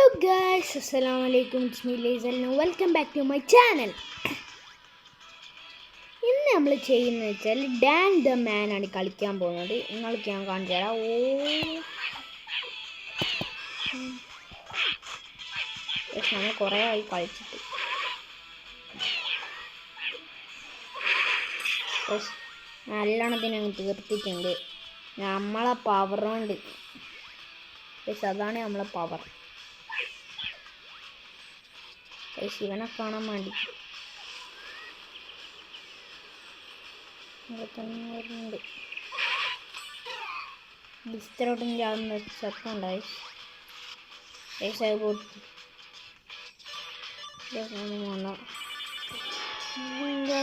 Hello guys, Assalamualaikum. It's me Lazel and welcome back to my channel. ഇന്ന് നമ്മൾ ചെയ്യുന്നത് വെച്ചാൽ ഡാൻ ദ മാൻ ആണ് കളിക്കാൻ പോകുന്നത്. നിങ്ങൾക്ക് ഞാൻ കാണിച്ചു തരാം. നമ്മൾ കുറേ ആയി കളിച്ചിട്ട്. നല്ലോണത്തിന് അങ്ങ് തീർത്തിട്ടുണ്ട്. നമ്മളെ പവർ കൊണ്ട് അതാണ് നമ്മളെ പവർ. ശിവനെ കാണാൻ വേണ്ടി വരുന്നുണ്ട്. ഡിസ്റ്ററോട്ടും ചാടുന്ന ശബ്ദം ഉണ്ടായി. നമ്മളെന്താ